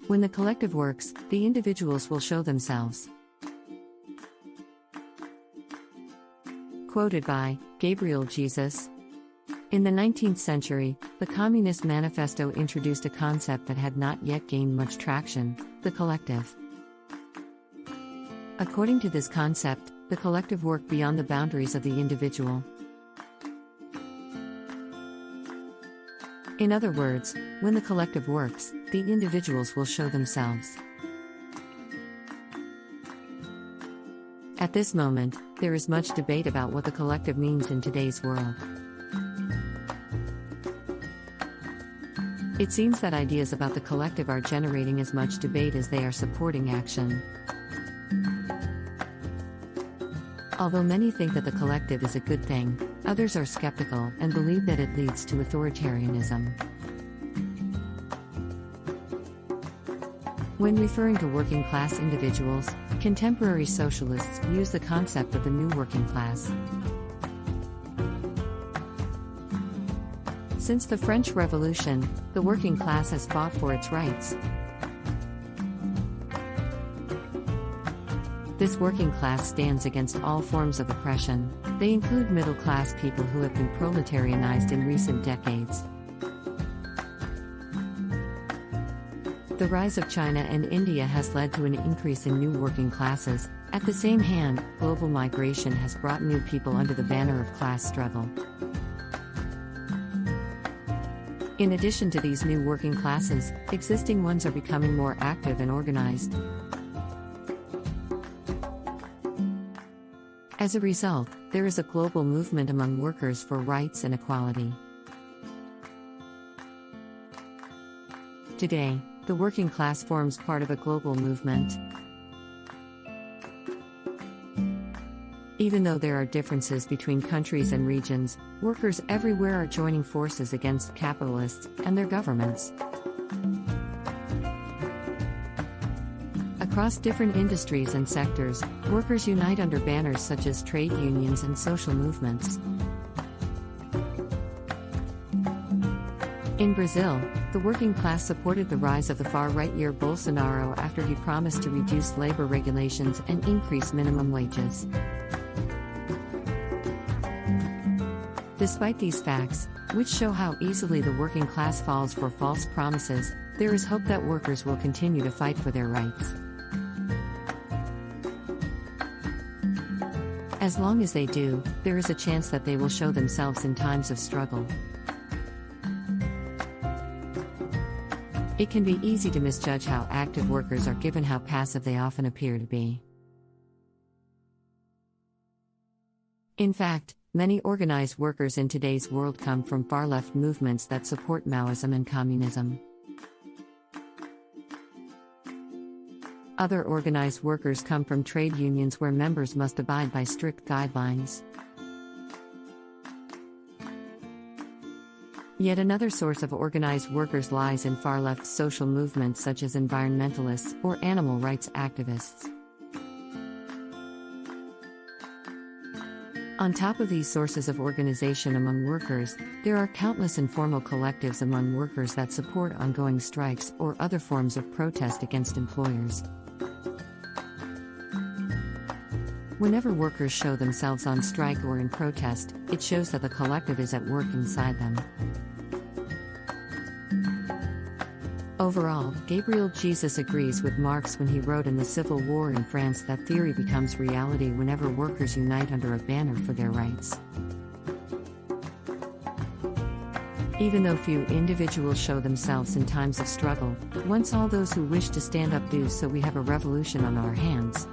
When the collective works, the individuals will show themselves. Quoted by Gabriel Jesus. In the 19th century, the Communist Manifesto introduced a concept that had not yet gained much traction: the collective. According to this concept, the collective work beyond the boundaries of the individual. In other words, when the collective works, the individuals will show themselves. At this moment, there is much debate about what the collective means in today's world. It seems that ideas about the collective are generating as much debate as they are supporting action. Although many think that the collective is a good thing, others are skeptical and believe that it leads to authoritarianism. When referring to working class individuals, contemporary socialists use the concept of the new working class. Since the French Revolution, the working class has fought for its rights. This working class stands against all forms of oppression. They include middle-class people who have been proletarianized in recent decades. The rise of China and India has led to an increase in new working classes. At the same hand, global migration has brought new people under the banner of class struggle. In addition to these new working classes, existing ones are becoming more active and organized. As a result, there is a global movement among workers for rights and equality. Today, the working class forms part of a global movement. Even though there are differences between countries and regions, workers everywhere are joining forces against capitalists and their governments. Across different industries and sectors, workers unite under banners such as trade unions and social movements. In Brazil, the working class supported the rise of the far-right Bolsonaro after he promised to reduce labor regulations and increase minimum wages. Despite these facts, which show how easily the working class falls for false promises, there is hope that workers will continue to fight for their rights. As long as they do, there is a chance that they will show themselves in times of struggle. It can be easy to misjudge how active workers are given how passive they often appear to be. In fact, many organized workers in today's world come from far-left movements that support Maoism and communism. Other organized workers come from trade unions where members must abide by strict guidelines. Yet another source of organized workers lies in far-left social movements such as environmentalists or animal rights activists. On top of these sources of organization among workers, there are countless informal collectives among workers that support ongoing strikes or other forms of protest against employers. Whenever workers show themselves on strike or in protest, it shows that the collective is at work inside them. Overall, Gabriel Jesus agrees with Marx when he wrote in the Civil War in France that theory becomes reality whenever workers unite under a banner for their rights. Even though few individuals show themselves in times of struggle, once all those who wish to stand up do so, we have a revolution on our hands.